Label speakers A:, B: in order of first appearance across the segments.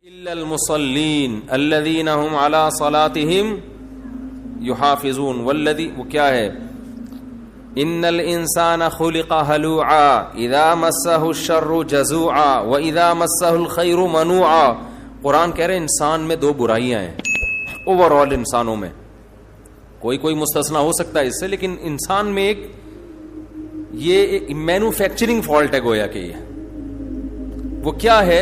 A: الا المصلین الذین هم علی صلاتهم یحافظون والذی وہ کیا ہے ان الانسان خلق ہلوعا اذا مسہ الشر جزوعا واذا مسہ الخیر منوعا. قرآن کہہ رہے انسان میں دو برائیاں ہیں اوور آل انسانوں میں, کوئی مستثنا ہو سکتا ہے اس سے, لیکن انسان میں ایک یہ مینوفیکچرنگ فالٹ ہے گویا کہ یہ وہ کیا ہے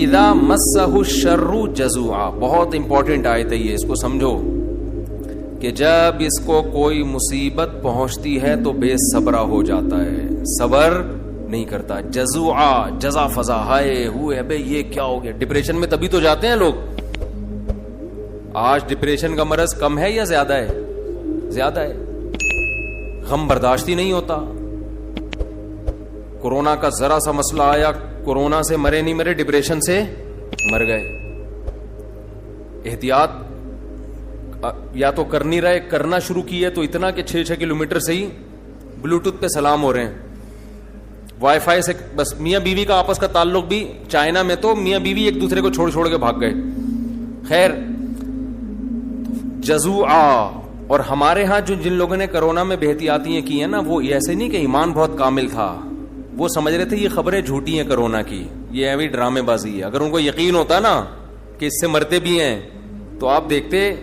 A: اذا مسہ الشر جزوعا. بہت امپورٹنٹ آیت ہے یہ, اس کو سمجھو کہ جب اس کو کوئی مصیبت پہنچتی ہے تو بے صبرا ہو جاتا ہے, صبر نہیں کرتا. جزوعا جزا فضا, ہائے ہوئے بے یہ کیا ہو گیا. ڈپریشن میں تبھی تو جاتے ہیں لوگ. آج ڈپریشن کا مرض کم ہے یا زیادہ ہے؟ زیادہ ہے. غم برداشت ہی نہیں ہوتا. کورونا کا ذرا سا مسئلہ آیا, کورونا سے مرے نہیں مرے, ڈپریشن سے مر گئے. احتیاط یا تو کر نہیں رہے, کرنا شروع کی ہے تو اتنا کہ 6 کلومیٹر سے ہی بلوٹوتھ پہ سلام ہو رہے ہیں, وائی فائی سے. بس میاں بیوی کا آپس کا تعلق بھی, چائنا میں تو میاں بیوی ایک دوسرے کو چھوڑ کے بھاگ گئے. خیر, جزوعا. اور ہمارے ہاں جو جن لوگوں نے کرونا میں بے احتیاطیاں کی ہیں نا, وہ ایسے نہیں کہ ایمان بہت کامل تھا, وہ سمجھ رہے تھے یہ خبریں جھوٹی ہیں کرونا کی, یہ ایویں ڈرامے بازی ہے. اگر ان کو یقین ہوتا نا کہ اس سے مرتے بھی ہیں تو آپ دیکھتے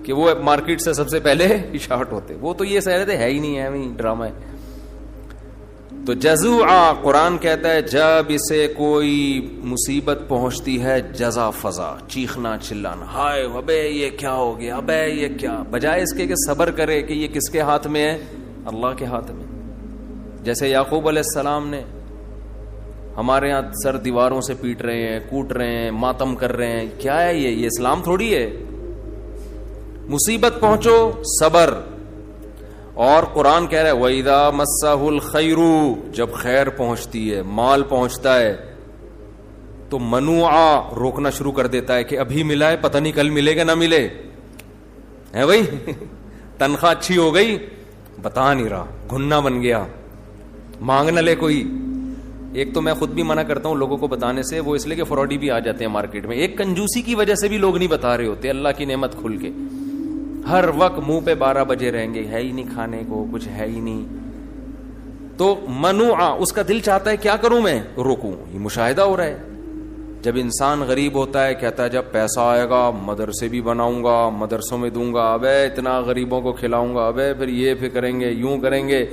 A: کہ وہ مارکیٹ سے سب سے پہلے شارٹ ہوتے. وہ تو یہ سہ رہے تھے ہے ہی نہیں, ایویں ڈرامہ ہے. تو جزوعا قرآن کہتا ہے جب اسے کوئی مصیبت پہنچتی ہے جزا فضا, چیخنا چلانا, ہائے ابے یہ کیا ہو گیا, ابے یہ کیا, بجائے اس کے کہ صبر کرے کہ یہ کس کے ہاتھ میں ہے, اللہ کے ہاتھ میں. جیسے یعقوب علیہ السلام نے, ہمارے یہاں سر دیواروں سے پیٹ رہے ہیں, کوٹ رہے ہیں, ماتم کر رہے ہیں, کیا ہے یہ اسلام تھوڑی ہے. مصیبت پہنچو صبر. اور قرآن کہہ رہا ہے وَإِذَا مَسَّهُ الْخَيْرُ, جب خیر پہنچتی ہے, مال پہنچتا ہے تو منوعا, روکنا شروع کر دیتا ہے کہ ابھی ملا ہے, پتہ نہیں کل ملے گا نہ ملے, ہے بھائی. تنخواہ اچھی ہو گئی, بتا نہیں رہا, گھننا بن گیا, مانگ نہ لے کوئی. ایک تو میں خود بھی منع کرتا ہوں لوگوں کو بتانے سے, وہ اس لیے کہ فراڈی بھی آ جاتے ہیں مارکیٹ میں. ایک کنجوسی کی وجہ سے بھی لوگ نہیں بتا رہے ہوتے اللہ کی نعمت کھل کے. ہر وقت منہ پہ 12 بجے رہیں گے, ہے ہی نہیں کھانے کو, کچھ ہے ہی نہیں. تو منوعا, اس کا دل چاہتا ہے کیا کروں میں, روکوں. یہ مشاہدہ ہو رہا ہے. جب انسان غریب ہوتا ہے کہتا ہے جب پیسہ آئے گا مدرسے بھی بناؤں گا, مدرسوں میں دوں گا, ابے اتنا غریبوں کو کھلاؤں گا, ابے پھر یہ پھر کریں گے, یوں کریں گے.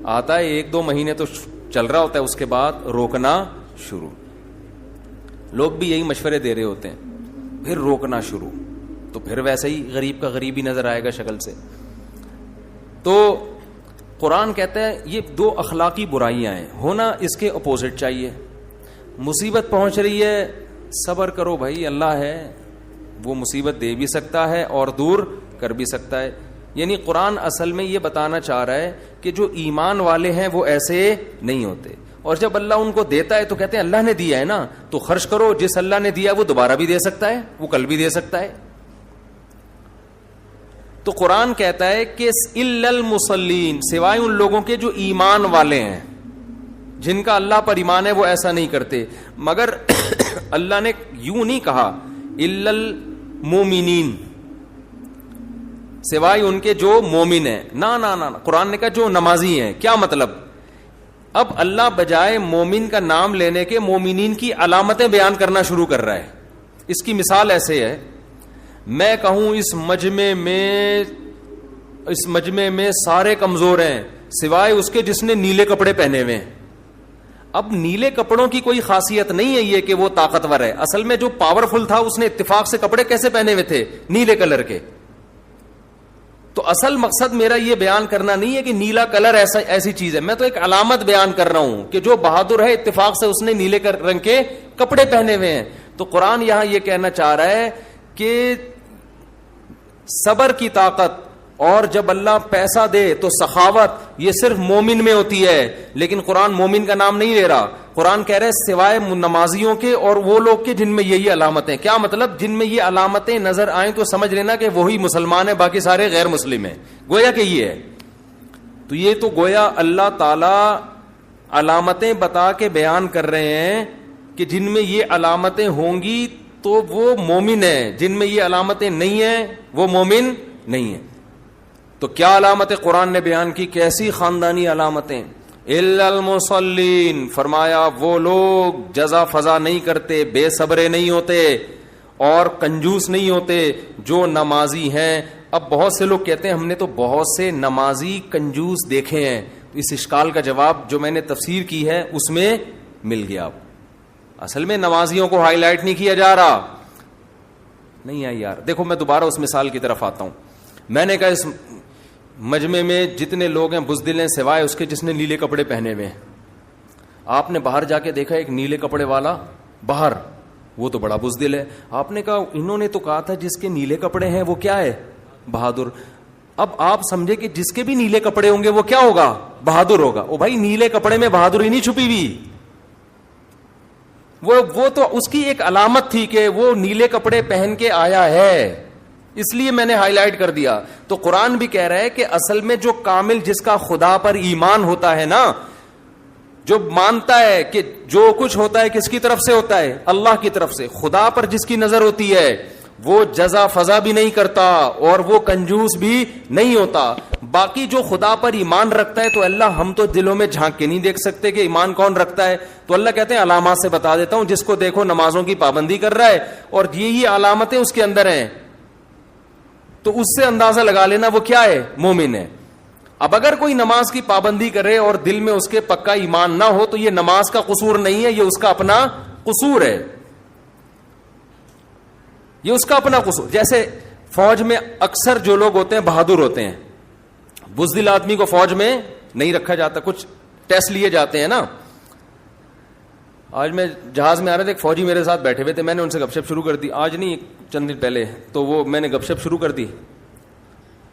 A: آتا ہے 1-2 مہینے تو چل رہا ہوتا ہے, اس کے بعد روکنا شروع. لوگ بھی یہی مشورے دے رہے ہوتے ہیں, پھر روکنا شروع, تو پھر ویسے ہی غریب کا غریب ہی نظر آئے گا شکل سے. تو قرآن کہتا ہے یہ 2 اخلاقی برائیاں ہیں, ہونا اس کے اپوزٹ چاہیے. مصیبت پہنچ رہی ہے, صبر کرو بھائی, اللہ ہے, وہ مصیبت دے بھی سکتا ہے اور دور کر بھی سکتا ہے. یعنی قرآن اصل میں یہ بتانا چاہ رہا ہے کہ جو ایمان والے ہیں وہ ایسے نہیں ہوتے, اور جب اللہ ان کو دیتا ہے تو کہتے ہیں اللہ نے دیا ہے نا تو خرچ کرو, جس اللہ نے دیا وہ دوبارہ بھی دے سکتا ہے, وہ کل بھی دے سکتا ہے. تو قرآن کہتا ہے کہ الا المصلین, سوائے ان لوگوں کے جو ایمان والے ہیں, جن کا اللہ پر ایمان ہے, وہ ایسا نہیں کرتے. مگر اللہ نے یوں نہیں کہا الا المومنین, سوائے ان کے جو مومن ہیں, نہ قرآن نے کہا جو نمازی ہیں. کیا مطلب؟ اب اللہ بجائے مومن کا نام لینے کے مومنین کی علامتیں بیان کرنا شروع کر رہا ہے. اس کی مثال ایسے ہے, میں کہوں اس مجمع میں سارے کمزور ہیں سوائے اس کے جس نے نیلے کپڑے پہنے ہوئے ہیں. اب نیلے کپڑوں کی کوئی خاصیت نہیں ہے یہ کہ وہ طاقتور ہے, اصل میں جو پاورفل تھا اس نے اتفاق سے کپڑے کیسے پہنے ہوئے تھے, نیلے کلر کے. تو اصل مقصد میرا یہ بیان کرنا نہیں ہے کہ نیلا کلر ایسی چیز ہے, میں تو ایک علامت بیان کر رہا ہوں کہ جو بہادر ہے اتفاق سے اس نے نیلے رنگ کے کپڑے پہنے ہوئے ہیں. تو قرآن یہاں یہ کہنا چاہ رہا ہے کہ صبر کی طاقت, اور جب اللہ پیسہ دے تو سخاوت, یہ صرف مومن میں ہوتی ہے. لیکن قرآن مومن کا نام نہیں لے رہا, قرآن کہہ رہے سوائے نمازیوں کے اور وہ لوگ کے جن میں یہی علامتیں. کیا مطلب؟ جن میں یہ علامتیں نظر آئیں تو سمجھ لینا کہ وہی مسلمان ہے, باقی سارے غیر مسلم ہیں, گویا کہ یہ ہے. تو یہ تو گویا اللہ تعالی علامتیں بتا کے بیان کر رہے ہیں کہ جن میں یہ علامتیں ہوں گی تو وہ مومن ہے, جن میں یہ علامتیں نہیں ہیں وہ مومن نہیں ہیں. تو کیا علامتیں قرآن نے بیان کی, کیسی خاندانی علامتیں؟ الا المصلین, فرمایا وہ لوگ جزا فضا نہیں کرتے, بے صبرے نہیں ہوتے اور کنجوس نہیں ہوتے جو نمازی ہیں. اب بہت سے لوگ کہتے ہیں ہم نے تو بہت سے نمازی کنجوس دیکھے ہیں, تو اس اشکال کا جواب جو میں نے تفسیر کی ہے اس میں مل گیا. اصل میں نمازیوں کو ہائی لائٹ نہیں کیا جا رہا, نہیں ہے یار. دیکھو میں دوبارہ اس مثال کی طرف آتا ہوں. میں نے کہا اس مجمع میں جتنے لوگ ہیں بزدل ہیں سوائے اس کے جس نے نیلے کپڑے پہنے ہوئے ہیں. آپ نے باہر جا کے دیکھا ایک نیلے کپڑے والا باہر, وہ تو بڑا بزدل ہے. آپ نے کہا انہوں نے تو کہا تھا جس کے نیلے کپڑے ہیں وہ کیا ہے, بہادر. اب آپ سمجھے کہ جس کے بھی نیلے کپڑے ہوں گے وہ کیا ہوگا, بہادر ہوگا. او بھائی نیلے کپڑے میں بہادری نہیں چھپی ہوئی, وہ تو اس کی ایک علامت تھی کہ وہ نیلے کپڑے پہن کے آیا ہے, اس لیے میں نے ہائی لائٹ کر دیا. تو قرآن بھی کہہ رہا ہے کہ اصل میں جو کامل, جس کا خدا پر ایمان ہوتا ہے نا, جو مانتا ہے کہ جو کچھ ہوتا ہے کس کی طرف سے ہوتا ہے, اللہ کی طرف سے, خدا پر جس کی نظر ہوتی ہے وہ جزا فضا بھی نہیں کرتا اور وہ کنجوس بھی نہیں ہوتا. باقی جو خدا پر ایمان رکھتا ہے تو اللہ, ہم تو دلوں میں جھانک کے نہیں دیکھ سکتے کہ ایمان کون رکھتا ہے, تو اللہ کہتے ہیں علامات سے بتا دیتا ہوں, جس کو دیکھو نمازوں کی پابندی کر رہا ہے اور یہی علامتیں اس کے اندر ہیں, تو اس سے اندازہ لگا لینا وہ کیا ہے, مومن ہے. اب اگر کوئی نماز کی پابندی کرے اور دل میں اس کے پکا ایمان نہ ہو تو یہ نماز کا قصور نہیں ہے, یہ اس کا اپنا قصور ہے, یہ اس کا اپنا قصور. جیسے فوج میں اکثر جو لوگ ہوتے ہیں بہادر ہوتے ہیں, بزدل آدمی کو فوج میں نہیں رکھا جاتا, کچھ ٹیسٹ لیے جاتے ہیں نا. آج میں جہاز میں آ رہے تھے, ایک فوجی میرے ساتھ بیٹھے ہوئے تھے, میں نے ان سے گپ شپ شروع کر دی, آج نہیں چند دن پہلے, تو وہ میں نے گپ شپ شروع کر دی.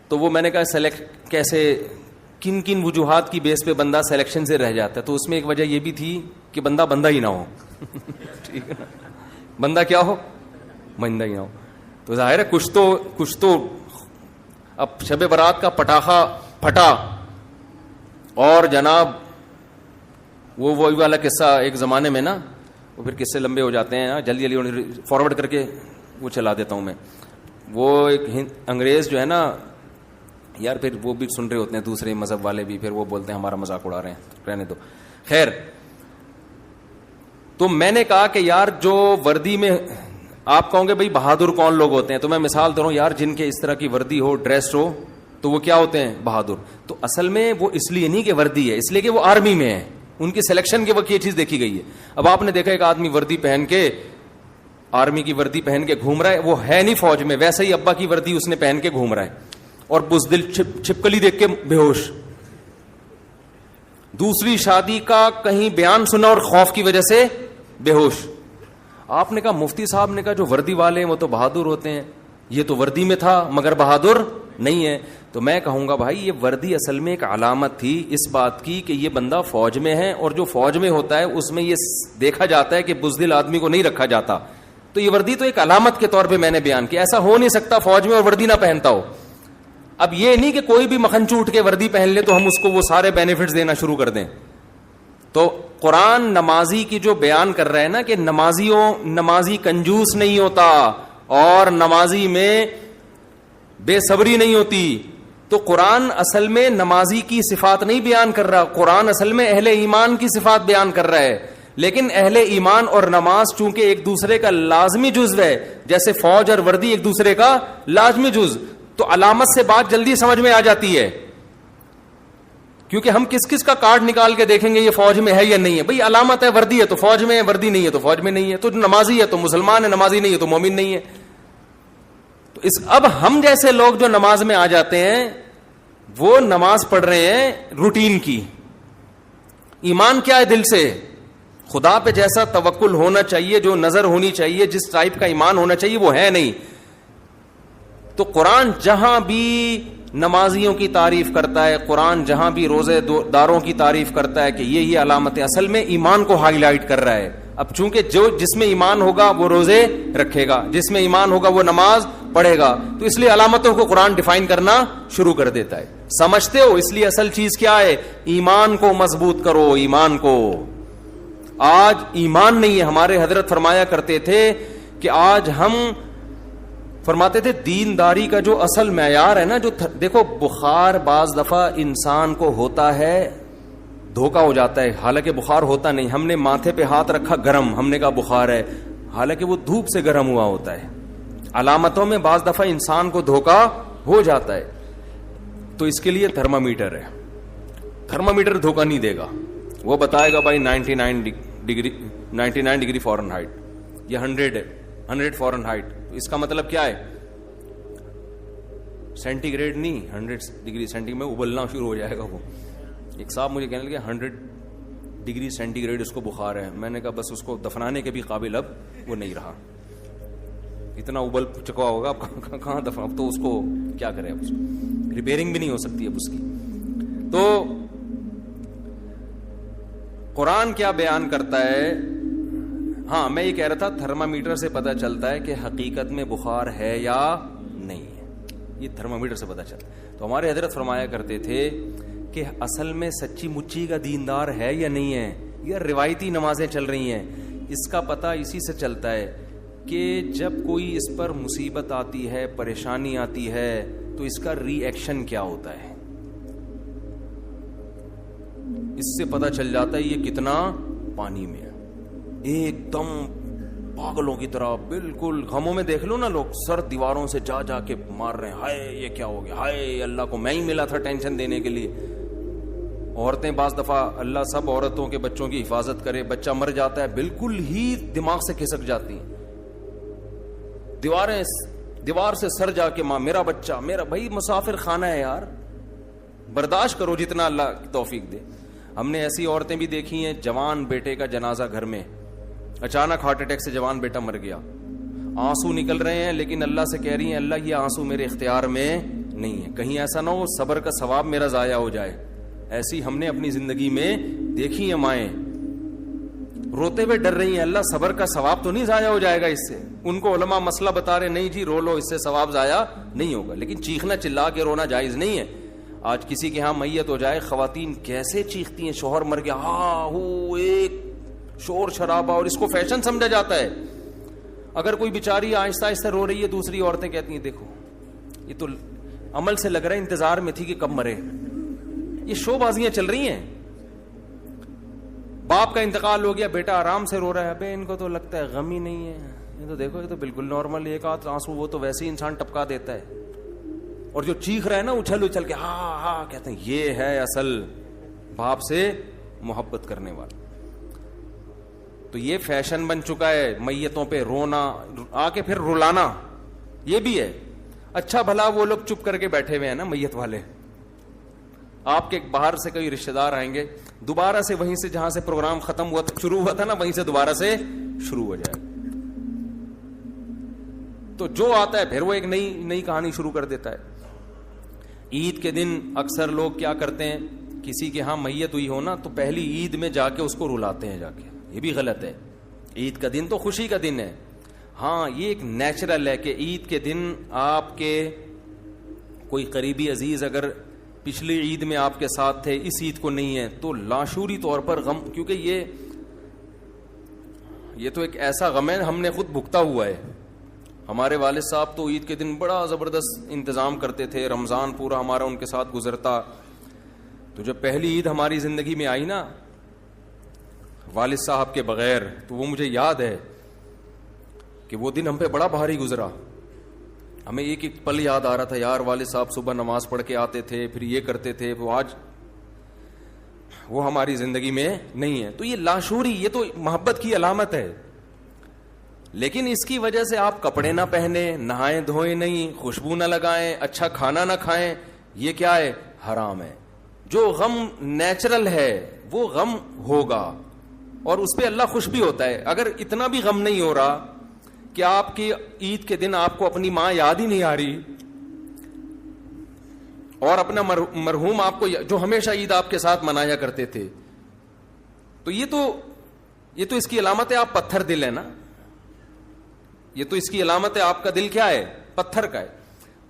A: تو وہ میں نے کہا سلیکٹ کیسے, کن کن وجوہات کی بیس پہ بندہ سلیکشن سے رہ جاتا ہے, تو اس میں ایک وجہ یہ بھی تھی کہ بندہ ہی نہ ہو. ٹھیک ہے نا, بندہ کیا ہو, بندہ ہی نہ ہو. تو ظاہر ہے کچھ تو اب شب برات کا پٹاخہ پھٹا اور جناب وہی والا قصہ ایک زمانے میں نا, وہ پھر قصے لمبے ہو جاتے ہیں, جلدی فارورڈ کر کے وہ چلا دیتا ہوں میں. وہ ایک انگریز جو ہے نا یار, پھر وہ بھی سن رہے ہوتے ہیں دوسرے مذہب والے بھی, پھر وہ بولتے ہیں ہمارا مذاق اڑا رہے ہیں, رہنے دو. خیر, تو میں نے کہا کہ یار جو وردی میں آپ کہوں گے بھائی بہادر کون لوگ ہوتے ہیں, تو میں مثال دے رہا ہوں یار, جن کے اس طرح کی وردی ہو, ڈریس ہو, تو وہ کیا ہوتے ہیں, بہادر. تو اصل میں وہ اس لیے نہیں کہ وردی ہے, اس لیے کہ وہ آرمی میں ہے, ان کی سلیکشن کے وقت یہ چیز دیکھی گئی ہے. اب آپ نے دیکھا ایک آدمی وردی پہن کے, آرمی کی وردی پہن کے گھوم رہا ہے, وہ ہے نہیں فوج میں, ویسے ہی ابا کی وردی اس نے پہن کے گھوم رہا ہے, اور بزدل چھپکلی دیکھ کے بے ہوش. دوسری شادی کا کہیں بیان سنا اور خوف کی وجہ سے بے ہوش. آپ نے کہا مفتی صاحب نے کہا جو وردی والے ہیں وہ تو بہادر ہوتے ہیں, یہ تو وردی میں تھا مگر بہادر نہیں ہے. تو میں کہوں گا بھائی یہ وردی اصل میں ایک علامت تھی اس بات کی کہ یہ بندہ فوج میں ہے, اور جو فوج میں ہوتا ہے اس میں یہ دیکھا جاتا ہے کہ بزدل آدمی کو نہیں رکھا جاتا. تو یہ وردی تو ایک علامت کے طور پہ میں نے بیان کیا. ایسا ہو نہیں سکتا فوج میں اور وردی نہ پہنتا ہو. اب یہ نہیں کہ کوئی بھی مکھن چوٹ کے وردی پہن لے تو ہم اس کو وہ سارے بینیفٹس دینا شروع کر دیں. تو قرآن نمازی کی جو بیان کر رہا ہے نا کہ نمازی کنجوس نہیں ہوتا اور نمازی میں بے صبری نہیں ہوتی, تو قرآن اصل میں نمازی کی صفات نہیں بیان کر رہا, قرآن اصل میں اہل ایمان کی صفات بیان کر رہا ہے. لیکن اہل ایمان اور نماز چونکہ ایک دوسرے کا لازمی جزو ہے, جیسے فوج اور وردی ایک دوسرے کا لازمی جزو, تو علامت سے بات جلدی سمجھ میں آ جاتی ہے. کیونکہ ہم کس کا کارڈ نکال کے دیکھیں گے یہ فوج میں ہے یا نہیں ہے. بھئی علامت ہے وردی ہے تو فوج میں ہے, وردی نہیں ہے تو فوج میں نہیں ہے. تو نمازی ہے تو مسلمان ہے, نمازی نہیں ہے تو مومن نہیں ہے. تو اب ہم جیسے لوگ جو نماز میں آ جاتے ہیں وہ نماز پڑھ رہے ہیں روٹین کی. ایمان کیا ہے دل سے, خدا پہ جیسا توکل ہونا چاہیے, جو نظر ہونی چاہیے, جس ٹائپ کا ایمان ہونا چاہیے وہ ہے نہیں. تو قرآن جہاں بھی نمازیوں کی تعریف کرتا ہے, قرآن جہاں بھی روزے داروں کی تعریف کرتا ہے کہ یہ علامتیں, اصل میں ایمان کو ہائی لائٹ کر رہا ہے. اب چونکہ جس میں ایمان ہوگا وہ روزے رکھے گا, جس میں ایمان ہوگا وہ نماز پڑھے گا, تو اس لیے علامتوں کو قرآن ڈیفائن کرنا شروع کر دیتا ہے. سمجھتے ہو؟ اس لیے اصل چیز کیا ہے, ایمان کو مضبوط کرو, ایمان کو. آج ایمان نہیں ہے. ہمارے حضرت فرمایا کرتے تھے کہ آج ہم فرماتے تھے دینداری کا جو اصل معیار ہے نا, جو دیکھو بخار بعض دفعہ انسان کو ہوتا ہے, دھوکا ہو جاتا ہے, حالانکہ بخار ہوتا نہیں. ہم نے ماتھے پہ ہاتھ رکھا گرم, ہم نے کہا بخار ہے, حالانکہ وہ دھوپ سے گرم ہوا ہوتا ہے. علامتوں میں بعض دفعہ انسان کو دھوکا ہو جاتا ہے. تو اس کے لیے تھرمامیٹر ہے. تھرمامیٹر دھوکا نہیں دے گا, وہ بتائے گا بھائی 99 ڈگری فارن ہائٹ یا 100 فارن ہائٹ. اس کا مطلب کیا ہے؟ سینٹی گریڈ نہیں, 100 ڈگری سینٹی میں ابلنا شروع ہو جائے گا. وہ ایک صاحب مجھے کہنے لگے 100 ڈگری سینٹی گریڈ اس کو بخار ہے. میں نے کہا بس اس کو دفنانے کے بھی قابل اب وہ نہیں رہا, اتنا ابل چکا ہوگا, اب کہاں دفن, اب تو اس کو کیا کرے, اب ریپیئرنگ بھی نہیں ہو سکتی اب اس کی. تو قرآن کیا بیان کرتا ہے؟ ہاں میں یہ کہہ رہا تھا تھرمامیٹر سے پتہ چلتا ہے کہ حقیقت میں بخار ہے یا نہیں ہے, یہ تھرمامیٹر سے پتہ چلتا ہے. تو ہمارے حضرت فرمایا کرتے تھے کہ اصل میں سچی مچی کا دیندار ہے یا نہیں ہے, یا روایتی نمازیں چل رہی ہیں. اس کا پتہ اسی سے چلتا ہے کہ جب کوئی اس پر مصیبت آتی ہے, پریشانی آتی ہے, تو اس کا ری ایکشن کیا ہوتا ہے. اس سے پتہ چل جاتا ہے یہ کتنا پانی میں ہے. ایک دم پاگلوں کی طرح بالکل غموں میں دیکھ لو نا, لوگ سر دیواروں سے جا جا کے مار رہے ہیں, ہائے یہ کیا ہو گیا, ہائے اللہ کو میں ہی ملا تھا ٹینشن دینے کے لیے. عورتیں بعض دفعہ, اللہ سب عورتوں کے بچوں کی حفاظت کرے, بچہ مر جاتا ہے بالکل ہی دماغ سے کھسک جاتی ہیں, دیوار سے سر جا کے ماں میرا بچہ, میرا بھائی مسافر خانہ ہے یار, برداشت کرو جتنا اللہ کی توفیق دے. ہم نے ایسی عورتیں بھی دیکھی ہیں, جوان بیٹے کا جنازہ گھر میں, اچانک ہارٹ اٹیک سے جوان بیٹا مر گیا, آنسو نکل رہے ہیں, لیکن اللہ سے کہہ رہی ہیں اللہ یہ آنسو میرے اختیار میں نہیں ہے, کہیں ایسا نہ ہو صبر کا ثواب میرا ضائع ہو جائے. ایسی ہم نے اپنی زندگی میں دیکھی ہیں مائیں, روتے ہوئے ڈر رہی ہیں اللہ صبر کا ثواب تو نہیں ضائع ہو جائے گا اس سے. ان کو علماء مسئلہ بتا رہے نہیں جی رو لو, اس سے ثواب ضائع نہیں ہوگا. لیکن چیخنا چلا کے رونا جائز نہیں ہے. آج کسی کے ہاں میت ہو جائے, خواتین کیسے چیختی ہیں, شوہر مر گیا, ہاں ہو ایک شور شرابہ, اور اس کو فیشن سمجھا جاتا ہے. اگر کوئی بیچاری آہستہ آہستہ رو رہی ہے, دوسری عورتیں کہتی ہیں دیکھو یہ تو عمل سے لگ رہا ہے انتظار میں تھی کہ کب مرے. یہ شو بازیاں چل رہی ہیں. باپ کا انتقال ہو گیا, بیٹا آرام سے رو رہا ہے, ابے ان کو تو لگتا ہے غم ہی نہیں ہے, یہ تو دیکھو یہ تو بالکل نارمل, ایک آدھ آنسو وہ تو ویسے ہی انسان ٹپکا دیتا ہے. اور جو چیخ رہا ہے نا اچھل اچھل کے ہاں ہاں کہتے ہیں, یہ ہے اصل باپ سے محبت کرنے والا. تو یہ فیشن بن چکا ہے میتوں پہ رونا, آ کے پھر رلانا, یہ بھی ہے. اچھا بھلا وہ لوگ چپ کر کے بیٹھے ہوئے ہیں نا میت والے, آپ کے باہر سے کوئی رشتہ دار آئیں گے, دوبارہ سے وہیں سے جہاں سے پروگرام ختم ہوا تھا, شروع ہوا تھا نا, وہیں سے دوبارہ سے شروع ہو جائے. تو جو آتا ہے پھر وہ ایک نئی کہانی شروع کر دیتا ہے. عید کے دن اکثر لوگ کیا کرتے ہیں, کسی کے ہاں میت ہوئی ہو نا تو پہلی عید میں جا کے اس کو رلاتے ہیں جا کے, یہ بھی غلط ہے. عید کا دن تو خوشی کا دن ہے. ہاں یہ ایک نیچرل ہے کہ عید کے دن آپ کے کوئی قریبی عزیز اگر پچھلی عید میں آپ کے ساتھ تھے, اس عید کو نہیں ہے, تو لاشعوری طور پر غم, کیونکہ یہ تو ایک ایسا غم ہے ہم نے خود بھگتا ہوا ہے. ہمارے والد صاحب تو عید کے دن بڑا زبردست انتظام کرتے تھے, رمضان پورا ہمارا ان کے ساتھ گزرتا. تو جب پہلی عید ہماری زندگی میں آئی نا والد صاحب کے بغیر, تو وہ مجھے یاد ہے کہ وہ دن ہم پہ بڑا بھاری گزرا. ہمیں ایک ایک پل یاد آ رہا تھا, یار والد صاحب صبح نماز پڑھ کے آتے تھے, پھر یہ کرتے تھے, وہ آج وہ ہماری زندگی میں نہیں ہے. تو یہ لاشعوری, یہ تو محبت کی علامت ہے. لیکن اس کی وجہ سے آپ کپڑے نہ پہنے, نہائیں دھوئیں نہیں, خوشبو نہ لگائیں, اچھا کھانا نہ کھائیں, یہ کیا ہے؟ حرام ہے. جو غم نیچرل ہے وہ غم ہوگا, اور اس پہ اللہ خوش بھی ہوتا ہے. اگر اتنا بھی غم نہیں ہو رہا کہ آپ کی عید کے دن آپ کو اپنی ماں یاد ہی نہیں آ رہی, اور اپنا مرحوم آپ کو جو ہمیشہ عید آپ کے ساتھ منایا کرتے تھے, تو یہ تو اس کی علامت ہے آپ پتھر دل ہے نا. یہ تو اس کی علامت ہے آپ کا دل کیا ہے؟ پتھر کا ہے.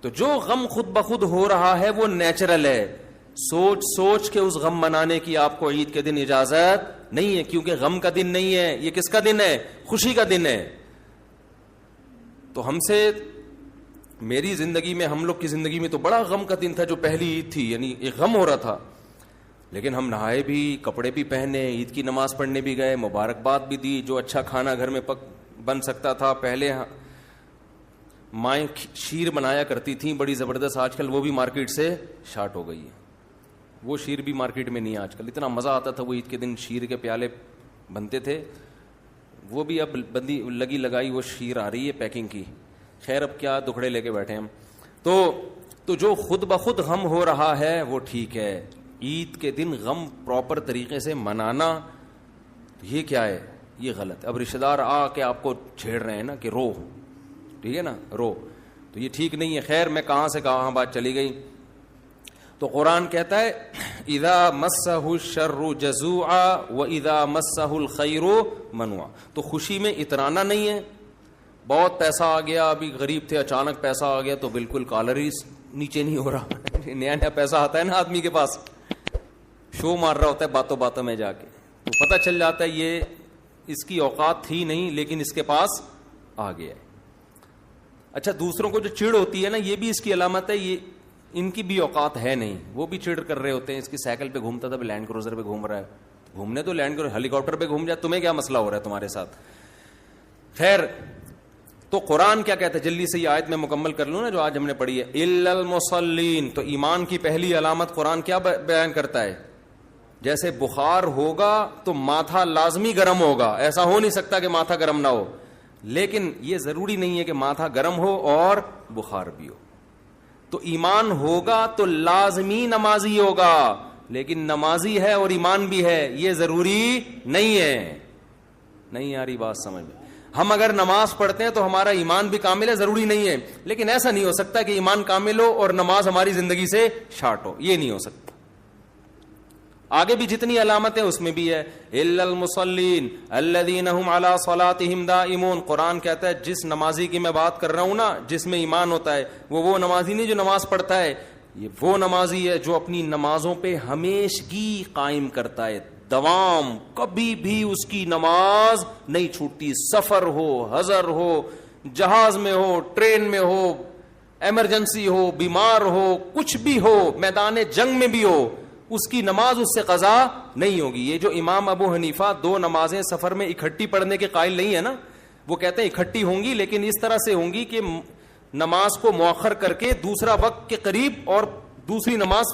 A: تو جو غم خود بخود ہو رہا ہے وہ نیچرل ہے. سوچ سوچ کے اس غم منانے کی آپ کو عید کے دن اجازت نہیں ہے، کیونکہ غم کا دن نہیں ہے، یہ کس کا دن ہے؟ خوشی کا دن ہے. تو ہم سے، میری زندگی میں، ہم لوگ کی زندگی میں تو بڑا غم کا دن تھا جو پہلی عید تھی، یعنی ایک غم ہو رہا تھا، لیکن ہم نہائے بھی، کپڑے بھی پہنے، عید کی نماز پڑھنے بھی گئے، مبارکباد بھی دی، جو اچھا کھانا گھر میں بن سکتا تھا. پہلے مائیں شیر بنایا کرتی تھیں بڑی زبردست، آج کل وہ بھی مارکیٹ سے شارٹ ہو گئی ہے، وہ شیر بھی مارکیٹ میں نہیں ہے آج کل. اتنا مزہ آتا تھا وہ عید کے دن، شیر کے پیالے بنتے تھے، وہ بھی اب بندی لگی لگائی وہ شیر آ رہی ہے پیکنگ کی. خیر اب کیا دکھڑے لے کے بیٹھے ہم. تو جو خود بخود غم ہو رہا ہے وہ ٹھیک ہے. عید کے دن غم پراپر طریقے سے منانا یہ کیا ہے؟ یہ غلط. اب رشتہ دار آ کے آپ کو چھیڑ رہے ہیں نا کہ رو، ٹھیک ہے نا، رو، تو یہ ٹھیک نہیں ہے. خیر میں کہاں سے کہاں بات چلی گئی. تو قرآن کہتا ہے اذا مسہ الشر جزوعا واذا مسہ الخیر منوعا. تو خوشی میں اترانا نہیں ہے. بہت پیسہ آ گیا، ابھی غریب تھے، اچانک پیسہ آ گیا تو بالکل کالر ہی نیچے نہیں ہو رہا. نیا نیا پیسہ آتا ہے نا آدمی کے پاس، شو مار رہا ہوتا ہے باتوں باتوں میں جا کے، تو پتہ چل جاتا ہے یہ اس کی اوقات تھی نہیں لیکن اس کے پاس آ گیا ہے. اچھا دوسروں کو جو چڑ ہوتی ہے نا، یہ بھی اس کی علامت ہے، یہ ان کی بھی اوقات ہے نہیں، وہ بھی چڑ کر رہے ہوتے ہیں. اس کی سائیکل پہ گھومتا تھا، لینڈ کروزر پہ گھوم رہا ہے. گھومنے تو لینڈ کروزر، ہیلی کاپٹر پہ گھوم جائے، تمہیں کیا مسئلہ ہو رہا ہے تمہارے ساتھ. خیر تو قرآن کیا کہتا ہے، جلدی سے یہ آیت میں مکمل کر لوں نا جو آج ہم نے پڑھی ہے. الا المصلین. تو ایمان کی پہلی علامت قرآن کیا بیان کرتا ہے؟ جیسے بخار ہوگا تو ماتھا لازمی گرم ہوگا، ایسا ہو نہیں سکتا کہ ماتھا گرم نہ ہو. لیکن یہ ضروری نہیں ہے کہ ماتھا گرم ہو اور بخار بھی ہو. تو ایمان ہوگا تو لازمی نمازی ہوگا، لیکن نمازی ہے اور ایمان بھی ہے یہ ضروری نہیں ہے. نہیں آ رہی بات سمجھ میں؟ ہم اگر نماز پڑھتے ہیں تو ہمارا ایمان بھی کامل ہے، ضروری نہیں ہے، لیکن ایسا نہیں ہو سکتا کہ ایمان کامل ہو اور نماز ہماری زندگی سے شارٹ ہو، یہ نہیں ہو سکتا. آگے بھی جتنی علامتیں اس میں بھی ہے الا المصلین الذین هم علی صلاتهم دائمون. قرآن کہتا ہے جس نمازی کی میں بات کر رہا ہوں نا، جس میں ایمان ہوتا ہے، وہ نمازی نہیں جو نماز پڑھتا ہے، یہ وہ نمازی ہے جو اپنی نمازوں پہ ہمیشگی قائم کرتا ہے، دوام، کبھی بھی اس کی نماز نہیں چھوٹتی. سفر ہو، حضر ہو، جہاز میں ہو، ٹرین میں ہو، ایمرجنسی ہو، بیمار ہو، کچھ بھی ہو، میدان جنگ میں بھی ہو، اس کی نماز اس سے قضا نہیں ہوگی. یہ جو امام ابو حنیفہ 2 نمازیں سفر میں اکٹھی پڑھنے کے قائل نہیں ہے نا، وہ کہتے ہیں اکٹھی ہوں گی لیکن اس طرح سے ہوں گی کہ نماز کو مؤخر کر کے دوسرا وقت کے قریب اور دوسری نماز،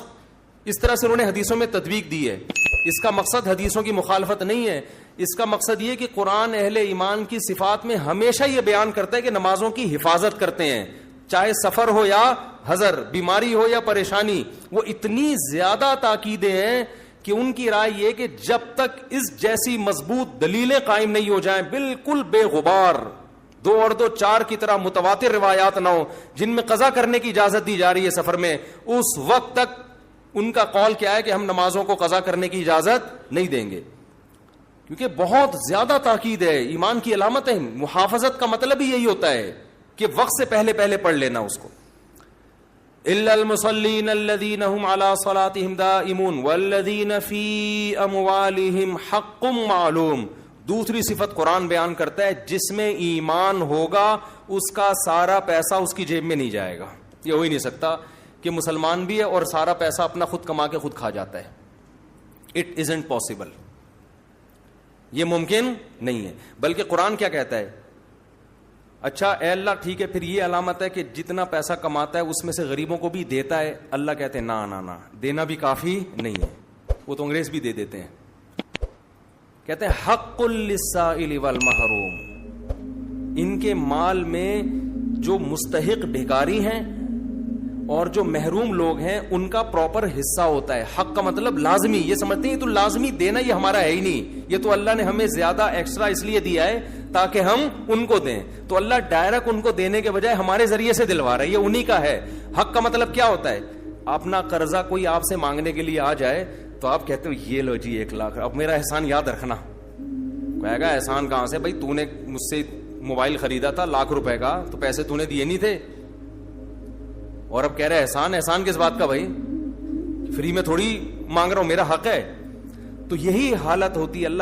A: اس طرح سے انہوں نے حدیثوں میں تطبیق دی ہے. اس کا مقصد حدیثوں کی مخالفت نہیں ہے، اس کا مقصد یہ کہ قرآن اہل ایمان کی صفات میں ہمیشہ یہ بیان کرتا ہے کہ نمازوں کی حفاظت کرتے ہیں، چاہے سفر ہو یا حضر، بیماری ہو یا پریشانی. وہ اتنی زیادہ تاکیدیں ہیں کہ ان کی رائے یہ کہ جب تک اس جیسی مضبوط دلیلیں قائم نہیں ہو جائیں، بالکل بے غبار 2 اور 2 4 کی طرح متواتر روایات نہ ہو جن میں قضا کرنے کی اجازت دی جا رہی ہے سفر میں، اس وقت تک ان کا قول کیا ہے کہ ہم نمازوں کو قضا کرنے کی اجازت نہیں دیں گے. کیونکہ بہت زیادہ تاکید ہے، ایمان کی علامت ہے. محافظت کا مطلب ہی یہی ہوتا ہے کہ وقت سے پہلے پڑھ لینا اس کو. الا المصلین الذین هم علی صلاتهم دائمون والذین فی اموالہم حق معلوم. دوسری صفت قرآن بیان کرتا ہے جس میں ایمان ہوگا اس کا سارا پیسہ اس کی جیب میں نہیں جائے گا. یہ ہو ہی نہیں سکتا کہ مسلمان بھی ہے اور سارا پیسہ اپنا خود کما کے خود کھا جاتا ہے. اٹ ازنٹ پاسبل، یہ ممکن نہیں ہے. بلکہ قرآن کیا کہتا ہے؟ اچھا اے اللہ ٹھیک ہے، پھر یہ علامت ہے کہ جتنا پیسہ کماتا ہے اس میں سے غریبوں کو بھی دیتا ہے. اللہ کہتے ہیں نہ، دینا بھی کافی نہیں ہے. وہ تو انگریز بھی دے دیتے ہیں. کہتے ہیں حق للسائل والمحروم. ان کے مال میں جو مستحق بھکاری ہیں اور جو محروم لوگ ہیں ان کا پراپر حصہ ہوتا ہے. حق کا مطلب لازمی. یہ سمجھتے ہیں تو لازمی دینا یہ ہمارا ہے ہی نہیں، یہ تو اللہ نے ہمیں زیادہ ایکسٹرا اس لیے دیا ہے تاکہ ہم ان کو دیں. تو اللہ ڈائریکٹ ان کو دینے کے بجائے ہمارے ذریعے سے دلوا رہا ہے، یہ انہی کا ہے. حق کا مطلب کیا ہوتا ہے؟ اپنا قرضہ کوئی آپ سے مانگنے کے لیے آ جائے تو آپ کہتے ہو یہ لو جی 1 لاکھ، اب میرا احسان یاد رکھنا. کہے گا احسان کہاں سے بھائی، تو نے مجھ سے موبائل خریدا تھا ₹1,00,000 کا، تو پیسے تو نے دیے نہیں تھے، اور اب کہہ رہے احسان کس بات کا بھائی؟ فری میں تھوڑی مانگ رہا ہوں, میرا حق ہے. تو یہی حالت ہوتی ہے. اللہ